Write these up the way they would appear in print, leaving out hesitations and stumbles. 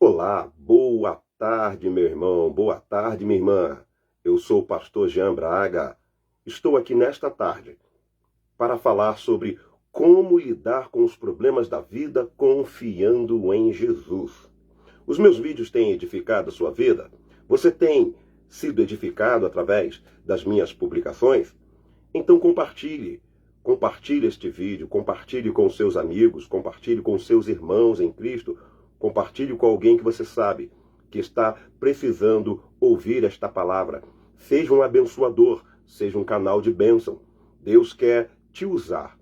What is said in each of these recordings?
Olá, boa tarde, meu irmão, boa tarde, minha irmã. Eu sou o pastor Jean Braga. Estou aqui nesta tarde para falar sobre como lidar com os problemas da vida confiando em Jesus. Os meus vídeos têm edificado a sua vida? Você tem sido edificado através das minhas publicações? Então compartilhe. Compartilhe este vídeo, compartilhe com seus amigos, compartilhe com seus irmãos em Cristo, compartilhe com alguém que você sabe que está precisando ouvir esta palavra. Seja um abençoador, seja um canal de bênção. Deus quer te usar,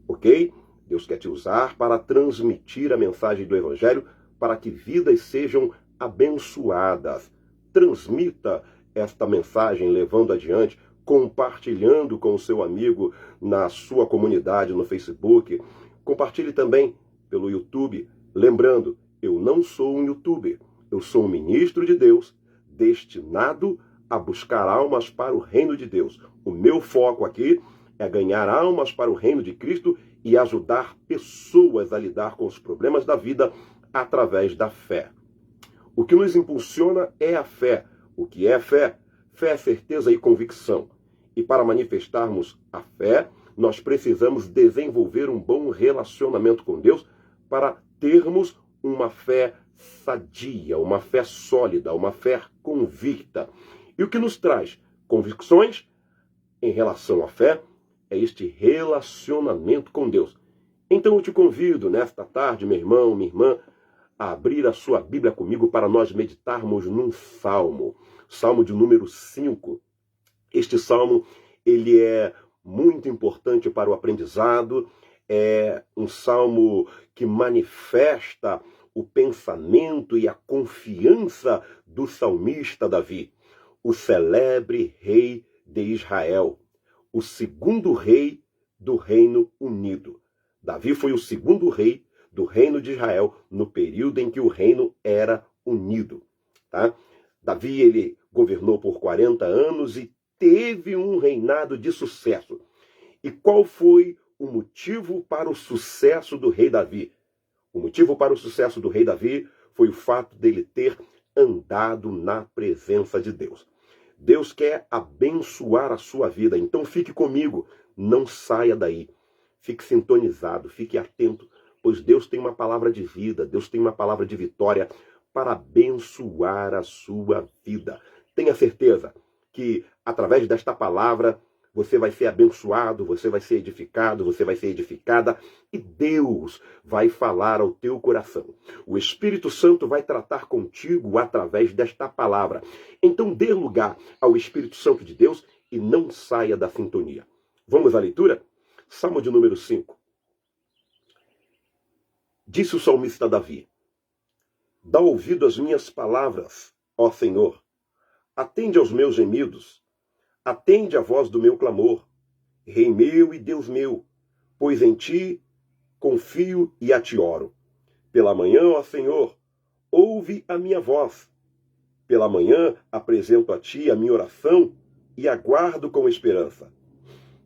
ok? Deus quer te usar para transmitir a mensagem do Evangelho, para que vidas sejam abençoadas. Transmita esta mensagem levando adiante, compartilhando com o seu amigo na sua comunidade, no Facebook. Compartilhe também pelo YouTube. Lembrando, eu não sou um youtuber, eu sou um ministro de Deus destinado a buscar almas para o reino de Deus. O meu foco aqui é ganhar almas para o reino de Cristo e ajudar pessoas a lidar com os problemas da vida através da fé. O que nos impulsiona é a fé. O que é fé? Fé é certeza e convicção. E para manifestarmos a fé, nós precisamos desenvolver um bom relacionamento com Deus para termos uma fé sadia, uma fé sólida, uma fé convicta. E o que nos traz convicções em relação à fé é este relacionamento com Deus. Então eu te convido nesta tarde, meu irmão, minha irmã, a abrir a sua Bíblia comigo para nós meditarmos num salmo. Salmo de número 5. Este salmo, ele é muito importante para o aprendizado. É um salmo que manifesta o pensamento e a confiança do salmista Davi, o celebre rei de Israel, o segundo rei do Reino Unido. Davi foi o segundo rei do Reino de Israel no período em que o reino era unido. Tá? Davi, ele governou por 40 anos e teve um reinado de sucesso. E qual foi o motivo para o sucesso do rei Davi? O motivo para o sucesso do rei Davi foi o fato dele ter andado na presença de Deus. Deus quer abençoar a sua vida, então fique comigo, não saia daí. Fique sintonizado, fique atento, pois Deus tem uma palavra de vida, Deus tem uma palavra de vitória para abençoar a sua vida. Tenha certeza que através desta palavra você vai ser abençoado, você vai ser edificado, você vai ser edificada e Deus vai falar ao teu coração. O Espírito Santo vai tratar contigo através desta palavra. Então dê lugar ao Espírito Santo de Deus e não saia da sintonia. Vamos à leitura? Salmo de número 5. Disse o salmista Davi: dá ouvido às minhas palavras, ó Senhor. Atende aos meus gemidos. Atende à voz do meu clamor, Rei meu e Deus meu, pois em ti confio e a ti oro. Pela manhã, ó Senhor, ouve a minha voz. Pela manhã apresento a ti a minha oração e aguardo com esperança.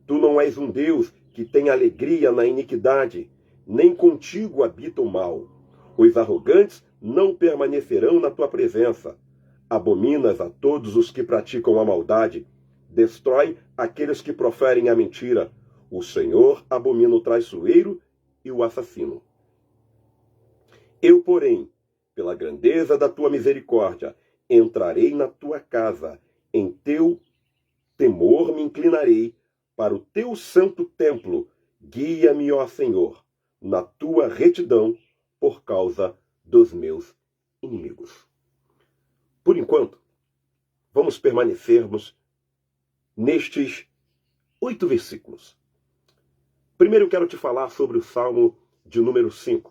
Tu não és um Deus que tem alegria na iniquidade, nem contigo habita o mal. Os arrogantes não permanecerão na tua presença. Abominas a todos os que praticam a maldade. Destrói aqueles que proferem a mentira. O Senhor abomina o traiçoeiro e o assassino. Eu, porém, pela grandeza da tua misericórdia, entrarei na tua casa. Em teu temor me inclinarei para o teu santo templo. Guia-me, ó Senhor, na tua retidão, por causa dos meus inimigos. Por enquanto, vamos permanecermos nestes 8 versículos. Primeiro eu quero te falar sobre o Salmo de número 5.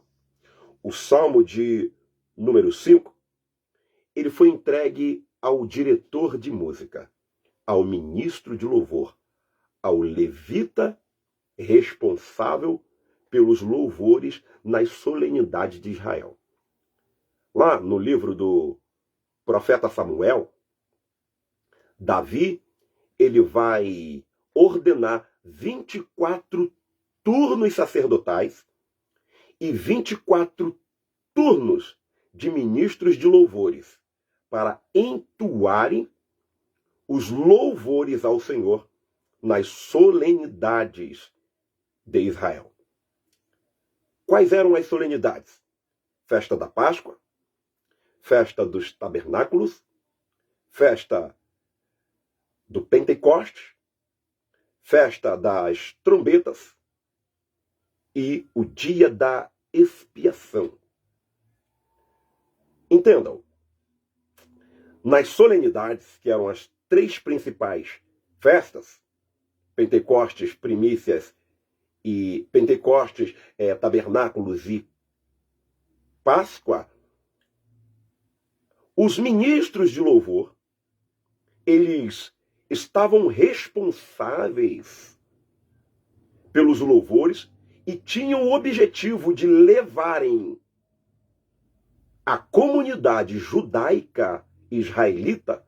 O Salmo de número 5, ele foi entregue ao diretor de música, ao ministro de louvor, ao levita responsável pelos louvores nas solenidades de Israel. Lá no livro do profeta Samuel, Davi, ele vai ordenar 24 turnos sacerdotais e 24 turnos de ministros de louvores para entoarem os louvores ao Senhor nas solenidades de Israel. Quais eram as solenidades? Festa da Páscoa, festa dos tabernáculos, festa do Pentecostes, festa das trombetas e o dia da expiação. Entendam, nas solenidades, que eram as 3 principais festas, Pentecostes, primícias e Pentecostes, tabernáculos e Páscoa, os ministros de louvor, eles estavam responsáveis pelos louvores e tinham o objetivo de levarem a comunidade judaica israelita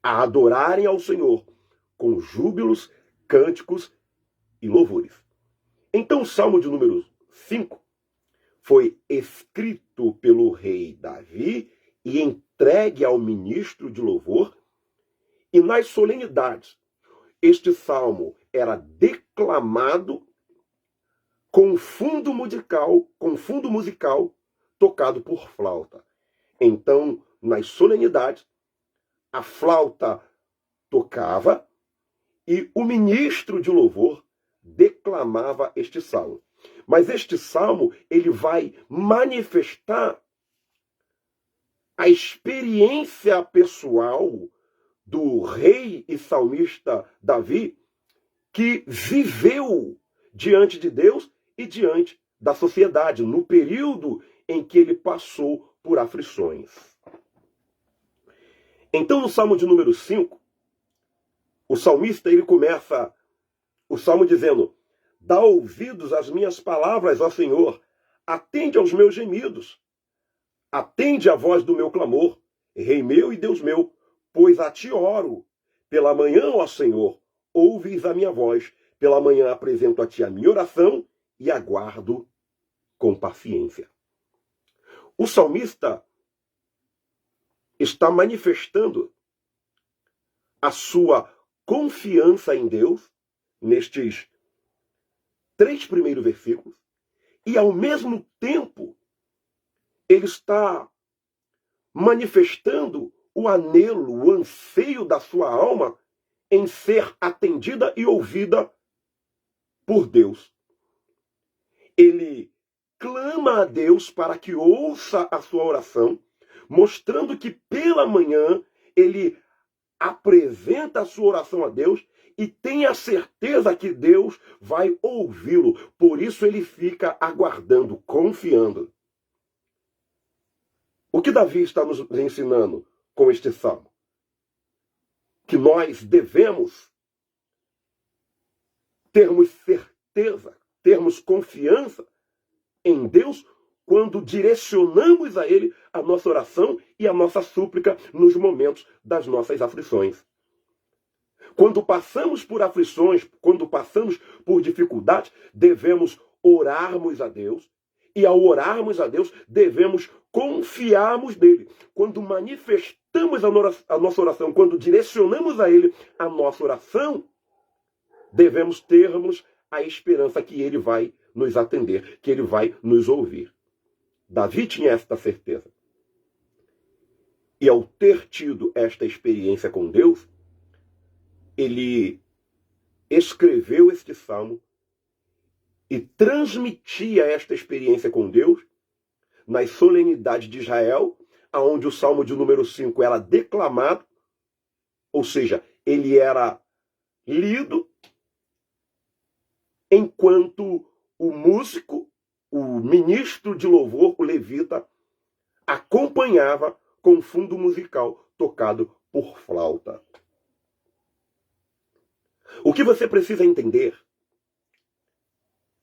a adorarem ao Senhor com júbilos, cânticos e louvores. Então o Salmo de número 5 foi escrito pelo rei Davi e entregue ao ministro de louvor, e nas solenidades este salmo era declamado com fundo musical tocado por flauta. Então, nas solenidades, a flauta tocava e o ministro de louvor declamava este salmo. Mas este salmo, ele vai manifestar a experiência pessoal do rei e salmista Davi, que viveu diante de Deus e diante da sociedade, no período em que ele passou por aflições. Então, no Salmo de número 5, o salmista, ele começa o salmo dizendo: dá ouvidos às minhas palavras, ó Senhor, atende aos meus gemidos, atende à voz do meu clamor, Rei meu e Deus meu, pois a ti oro. Pela manhã, ó Senhor, ouves a minha voz, pela manhã apresento a ti a minha oração e aguardo com paciência. O salmista está manifestando a sua confiança em Deus nestes 3 primeiros versículos e, ao mesmo tempo, ele está manifestando o anelo, o anseio da sua alma em ser atendida e ouvida por Deus. Ele clama a Deus para que ouça a sua oração, mostrando que pela manhã ele apresenta a sua oração a Deus e tem a certeza que Deus vai ouvi-lo. Por isso ele fica aguardando, confiando. O que Davi está nos ensinando com este salmo? Que nós devemos termos certeza, termos confiança em Deus quando direcionamos a Ele a nossa oração e a nossa súplica nos momentos das nossas aflições. Quando passamos por aflições, quando passamos por dificuldades, devemos orarmos a Deus. E ao orarmos a Deus, devemos confiarmos nele. Quando manifestamos a nossa oração, quando direcionamos a Ele a nossa oração, devemos termos a esperança que Ele vai nos atender, que Ele vai nos ouvir. Davi tinha esta certeza. E ao ter tido esta experiência com Deus, ele escreveu este salmo e transmitia esta experiência com Deus nas solenidades de Israel, onde o Salmo de número 5 era declamado, ou seja, ele era lido, enquanto o músico, o ministro de louvor, o levita, acompanhava com fundo musical tocado por flauta. O que você precisa entender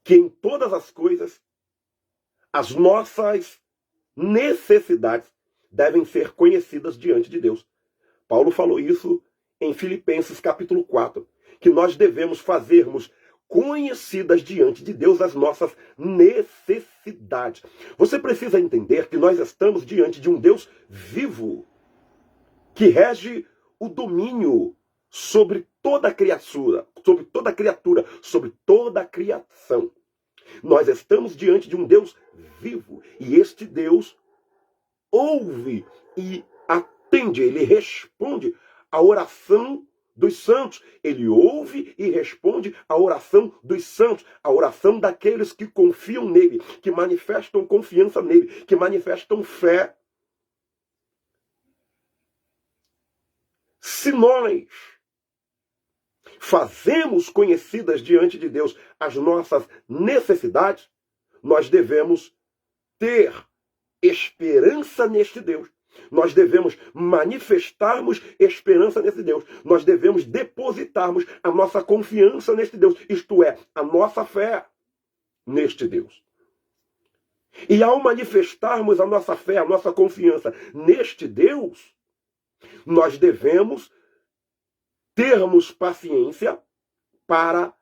que em todas as coisas, as nossas necessidades devem ser conhecidas diante de Deus. Paulo falou isso em Filipenses capítulo 4, que nós devemos fazermos conhecidas diante de Deus as nossas necessidades. Você precisa entender que nós estamos diante de um Deus vivo, que rege o domínio sobre toda a criatura, sobre toda a criação. Nós estamos diante de um Deus vivo, e este Deus ouve e atende, ele responde à oração dos santos. Ele ouve e responde à oração dos santos, a oração daqueles que confiam nele, que manifestam confiança nele, que manifestam fé. Se nós fazemos conhecidas diante de Deus as nossas necessidades, nós devemos ter esperança neste Deus. Nós devemos manifestarmos esperança nesse Deus. Nós devemos depositarmos a nossa confiança neste Deus, isto é, a nossa fé neste Deus. E ao manifestarmos a nossa fé, a nossa confiança neste Deus, nós devemos termos paciência para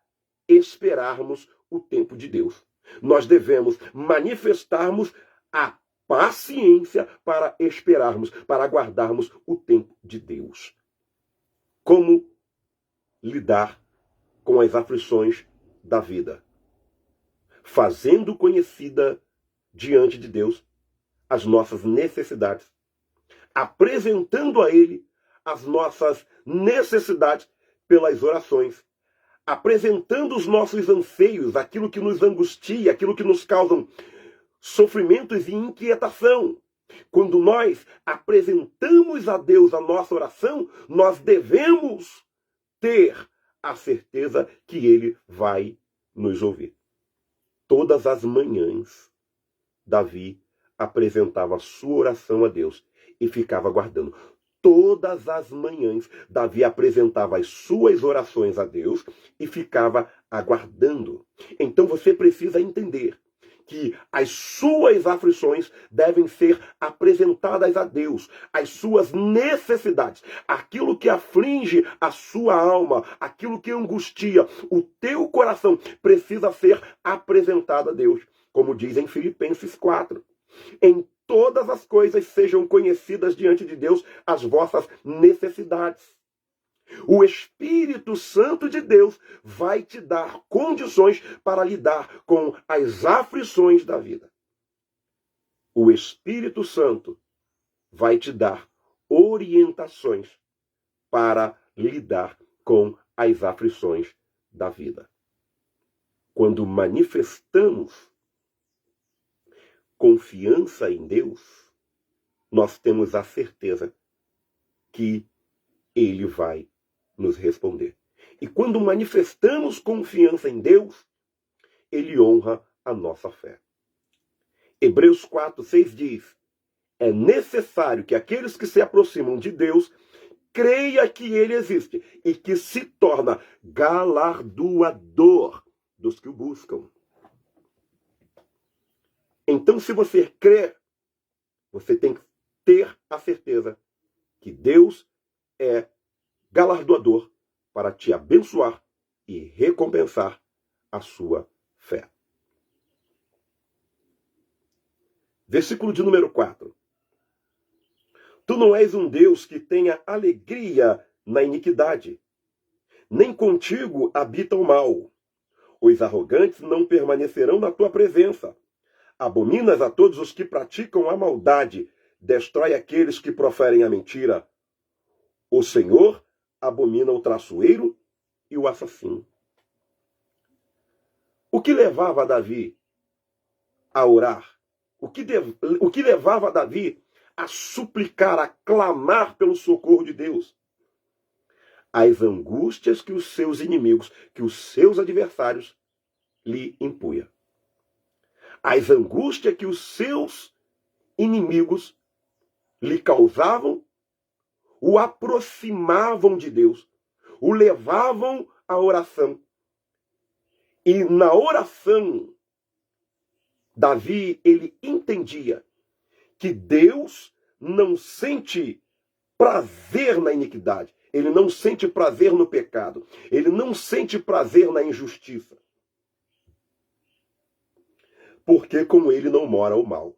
esperarmos o tempo de Deus. Nós devemos manifestarmos a paciência para esperarmos, para aguardarmos o tempo de Deus. Como lidar com as aflições da vida? Fazendo conhecida diante de Deus as nossas necessidades, apresentando a Ele as nossas necessidades pelas orações, apresentando os nossos anseios, aquilo que nos angustia, aquilo que nos causa sofrimentos e inquietação. Quando nós apresentamos a Deus a nossa oração, nós devemos ter a certeza que Ele vai nos ouvir. Todas as manhãs, Davi apresentava a sua oração a Deus e ficava aguardando. Todas as manhãs, Davi apresentava as suas orações a Deus e ficava aguardando. Então você precisa entender que as suas aflições devem ser apresentadas a Deus, as suas necessidades, aquilo que aflige a sua alma, aquilo que angustia o teu coração, precisa ser apresentado a Deus, como diz em Filipenses 4. Em todas as coisas sejam conhecidas diante de Deus as vossas necessidades. O Espírito Santo de Deus vai te dar condições para lidar com as aflições da vida. O Espírito Santo vai te dar orientações para lidar com as aflições da vida. Quando manifestamos confiança em Deus, nós temos a certeza que Ele vai nos responder. E quando manifestamos confiança em Deus, Ele honra a nossa fé. Hebreus 4:6 diz: é necessário que aqueles que se aproximam de Deus creia que Ele existe e que se torna galardoador dos que o buscam. Então, se você crer, você tem que ter a certeza que Deus é galardoador para te abençoar e recompensar a sua fé. Versículo de número 4. Tu não és um Deus que tenha alegria na iniquidade, nem contigo habita o mal. Os arrogantes não permanecerão na tua presença. Abominas a todos os que praticam a maldade, destrói aqueles que proferem a mentira. O Senhor abomina o traiçoeiro e o assassino. O que levava Davi a orar? O que levava Davi a suplicar, a clamar pelo socorro de Deus? As angústias que os seus inimigos, que os seus adversários lhe impunham. As angústias que os seus inimigos lhe causavam, o aproximavam de Deus, o levavam à oração. E na oração, Davi, ele entendia que Deus não sente prazer na iniquidade. Ele não sente prazer no pecado. Ele não sente prazer na injustiça. Porque com ele não mora o mal.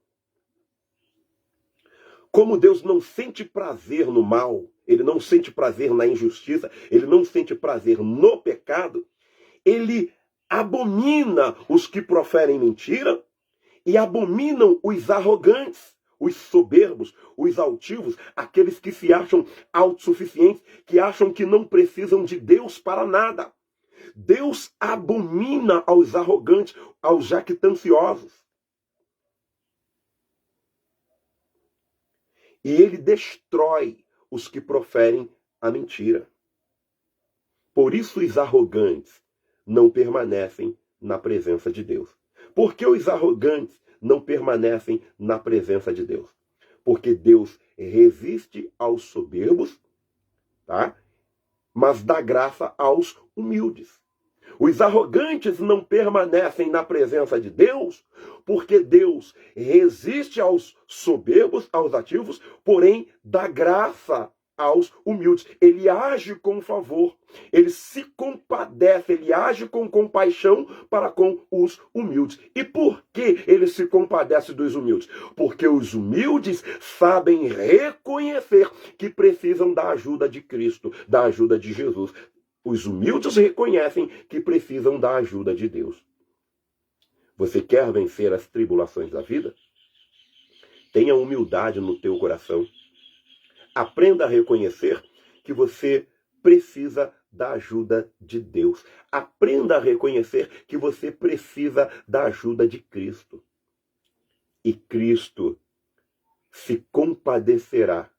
Como Deus não sente prazer no mal, ele não sente prazer na injustiça, ele não sente prazer no pecado, ele abomina os que proferem mentira e abominam os arrogantes, os soberbos, os altivos, aqueles que se acham autossuficientes, que acham que não precisam de Deus para nada. Deus abomina aos arrogantes, aos jactanciosos. E ele destrói os que proferem a mentira. Por isso os arrogantes não permanecem na presença de Deus. Por que os arrogantes não permanecem na presença de Deus? Porque Deus resiste aos soberbos, tá? Mas dá graça aos humildes. Os arrogantes não permanecem na presença de Deus, porque Deus resiste aos soberbos, aos ativos, porém dá graça aos humildes. Ele age com favor, ele se compadece, ele age com compaixão para com os humildes. E por que ele se compadece dos humildes? Porque os humildes sabem reconhecer que precisam da ajuda de Cristo, da ajuda de Jesus. Os humildes reconhecem que precisam da ajuda de Deus. Você quer vencer as tribulações da vida? Tenha humildade no teu coração. Aprenda a reconhecer que você precisa da ajuda de Deus. Aprenda a reconhecer que você precisa da ajuda de Cristo. E Cristo se compadecerá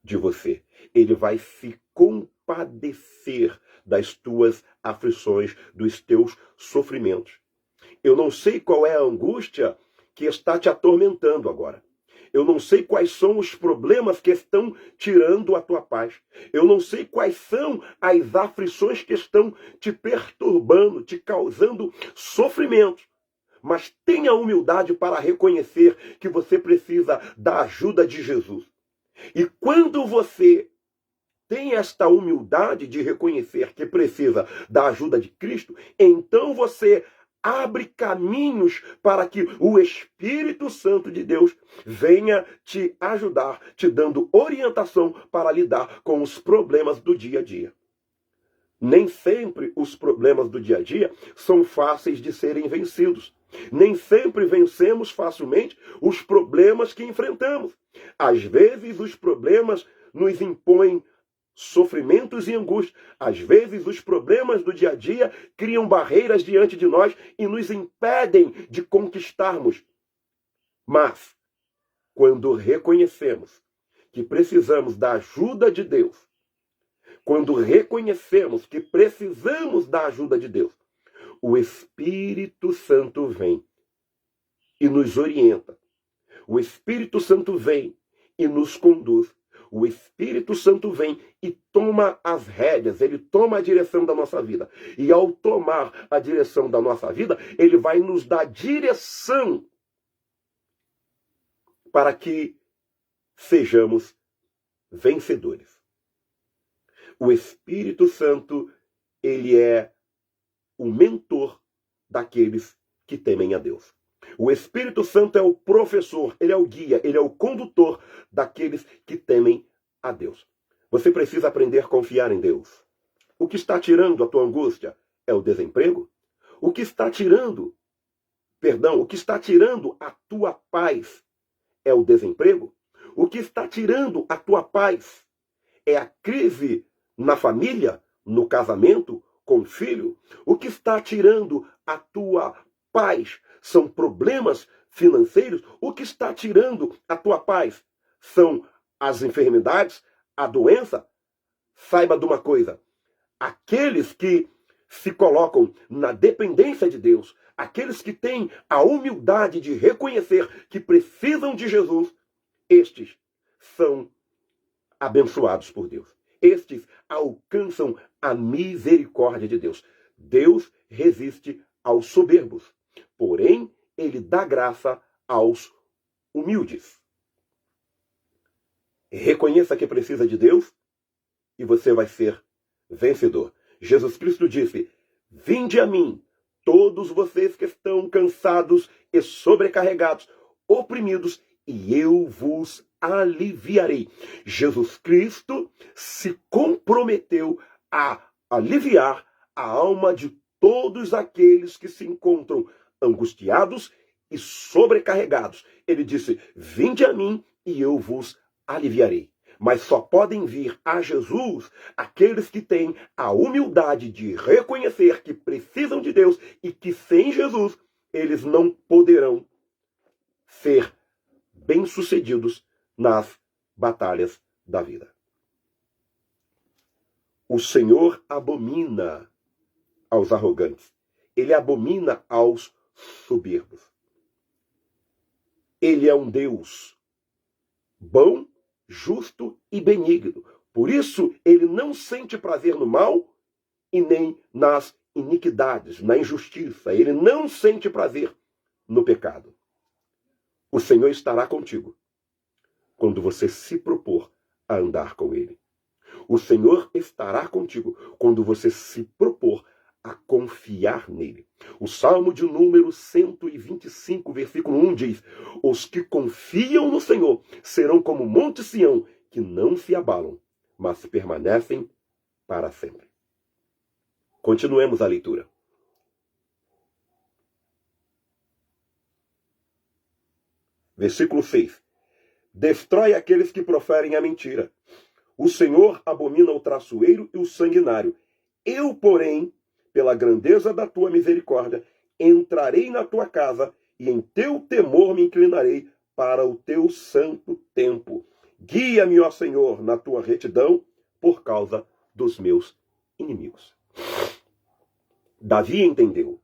de você. Ele vai se compadecer das tuas aflições, dos teus sofrimentos. Eu não sei qual é a angústia que está te atormentando agora. Eu não sei quais são os problemas que estão tirando a tua paz. Eu não sei quais são as aflições que estão te perturbando, te causando sofrimento. Mas tenha humildade para reconhecer que você precisa da ajuda de Jesus. E quando você tem esta humildade de reconhecer que precisa da ajuda de Cristo, então você abre caminhos para que o Espírito Santo de Deus venha te ajudar, te dando orientação para lidar com os problemas do dia a dia. Nem sempre os problemas do dia a dia são fáceis de serem vencidos. Nem sempre vencemos facilmente os problemas que enfrentamos. Às vezes os problemas nos impõem sofrimentos e angústias. Às vezes os problemas do dia a dia criam barreiras diante de nós e nos impedem de conquistarmos. Mas, quando reconhecemos que precisamos da ajuda de Deus, quando reconhecemos que precisamos da ajuda de Deus, o Espírito Santo vem e nos orienta. O Espírito Santo vem e nos conduz. O Espírito Santo vem e toma as rédeas, ele toma a direção da nossa vida. E ao tomar a direção da nossa vida, ele vai nos dar direção para que sejamos vencedores. O Espírito Santo, ele é o mentor daqueles que temem a Deus. O Espírito Santo é o professor, ele é o guia, ele é o condutor daqueles que temem a Deus. Você precisa aprender a confiar em Deus. O que está tirando a tua angústia é o desemprego? O que está tirando a tua paz é o desemprego? O que está tirando a tua paz é a crise na família, no casamento, com o filho? O que está tirando a tua paz são problemas financeiros? O que está tirando a tua paz são as enfermidades, a doença? Saiba de uma coisa: aqueles que se colocam na dependência de Deus, aqueles que têm a humildade de reconhecer que precisam de Jesus, estes são abençoados por Deus. Estes alcançam a misericórdia de Deus. Deus resiste aos soberbos, porém, ele dá graça aos humildes. Reconheça que precisa de Deus e você vai ser vencedor. Jesus Cristo disse: vinde a mim, todos vocês que estão cansados e sobrecarregados, oprimidos, e eu vos aliviarei. Jesus Cristo se comprometeu a aliviar a alma de todos aqueles que se encontram angustiados e sobrecarregados. Ele disse: vinde a mim e eu vos aliviarei. Mas só podem vir a Jesus aqueles que têm a humildade de reconhecer que precisam de Deus e que sem Jesus eles não poderão ser bem-sucedidos nas batalhas da vida. O Senhor abomina aos arrogantes. Ele abomina aos soberbos. Ele é um Deus bom, justo e benigno. Por isso, ele não sente prazer no mal e nem nas iniquidades, na injustiça. Ele não sente prazer no pecado. O Senhor estará contigo quando você se propor a andar com ele. O Senhor estará contigo quando você se propor a confiar nele. O Salmo de número 125, versículo 1 diz: os que confiam no Senhor serão como o Monte Sião, que não se abalam, mas permanecem para sempre. Continuemos a leitura. Versículo 6. Destrói aqueles que proferem a mentira. O Senhor abomina o traiçoeiro e o sanguinário. Eu, porém, pela grandeza da tua misericórdia, entrarei na tua casa e em teu temor me inclinarei para o teu santo templo. Guia-me, ó Senhor, na tua retidão, por causa dos meus inimigos. Davi entendeu.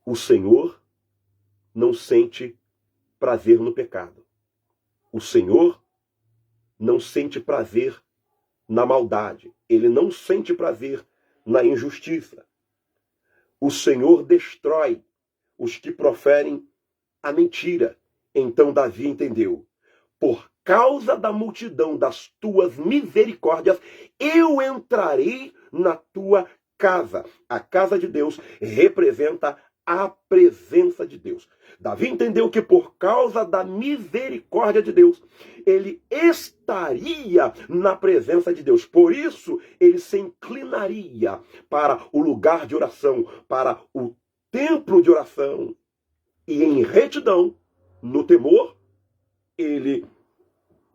O Senhor não sente prazer no pecado. O Senhor não sente prazer na maldade. Ele não sente prazer na injustiça. O Senhor destrói os que proferem a mentira. Então Davi entendeu: por causa da multidão das tuas misericórdias, eu entrarei na tua casa. A casa de Deus representa a presença de Deus. Davi entendeu que por causa da misericórdia de Deus, ele estaria na presença de Deus. Por isso, ele se inclinaria para o lugar de oração, para o templo de oração. E em retidão, no temor, ele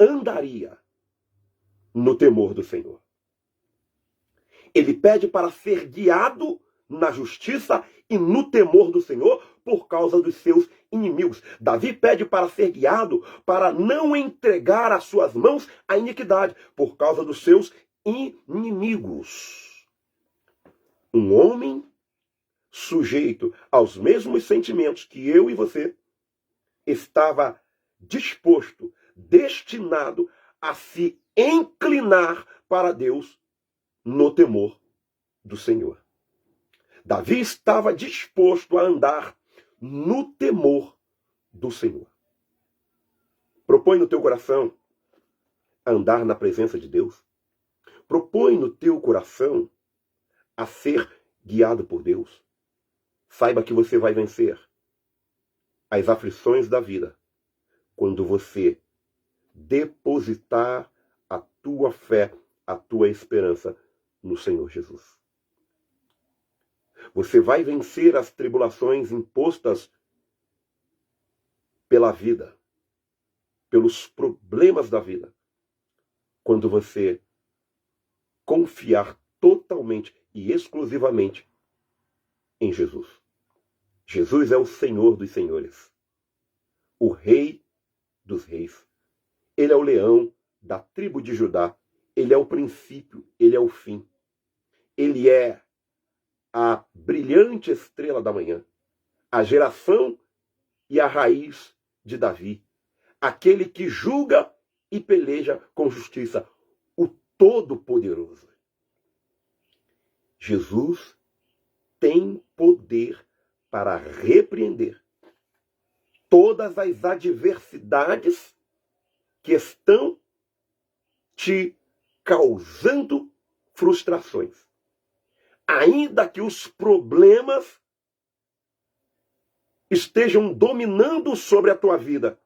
andaria no temor do Senhor. Ele pede para ser guiado na justiça e no temor do Senhor por causa dos seus inimigos. Davi pede para ser guiado, para não entregar às suas mãos a iniquidade, por causa dos seus inimigos. Um homem sujeito aos mesmos sentimentos que eu e você estava disposto, destinado a se inclinar para Deus no temor do Senhor. Davi estava disposto a andar no temor do Senhor. Propõe no teu coração andar na presença de Deus. Propõe no teu coração a ser guiado por Deus. Saiba que você vai vencer as aflições da vida quando você depositar a tua fé, a tua esperança no Senhor Jesus. Você vai vencer as tribulações impostas pela vida, pelos problemas da vida, quando você confiar totalmente e exclusivamente em Jesus. Jesus é o Senhor dos senhores, o Rei dos reis. Ele é o leão da tribo de Judá. Ele é o princípio, ele é o fim. Ele é a brilhante estrela da manhã, a geração e a raiz de Davi, aquele que julga e peleja com justiça, o Todo-Poderoso. Jesus tem poder para repreender todas as adversidades que estão te causando frustrações. Ainda que os problemas estejam dominando sobre a tua vida,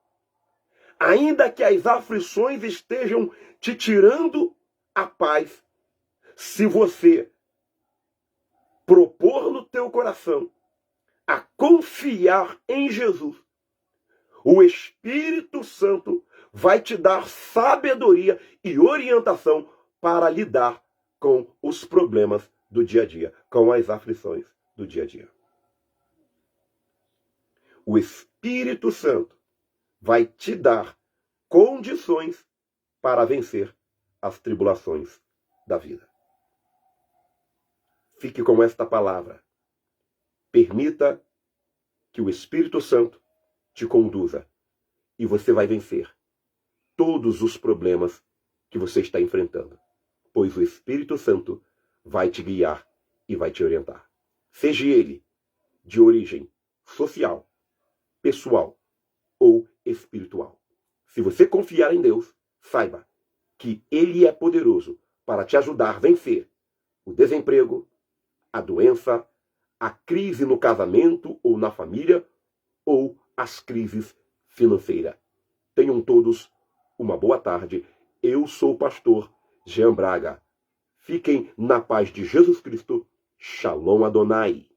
ainda que as aflições estejam te tirando a paz, se você propor no teu coração a confiar em Jesus, o Espírito Santo vai te dar sabedoria e orientação para lidar com os problemas do dia a dia, com as aflições do dia a dia. O Espírito Santo vai te dar condições para vencer as tribulações da vida. Fique com esta palavra. Permita que o Espírito Santo te conduza e você vai vencer todos os problemas que você está enfrentando, pois o Espírito Santo vai te guiar e vai te orientar. Seja ele de origem social, pessoal ou espiritual. Se você confiar em Deus, saiba que Ele é poderoso para te ajudar a vencer o desemprego, a doença, a crise no casamento ou na família, ou as crises financeiras. Tenham todos uma boa tarde. Eu sou o pastor Jean Braga. Fiquem na paz de Jesus Cristo. Shalom Adonai.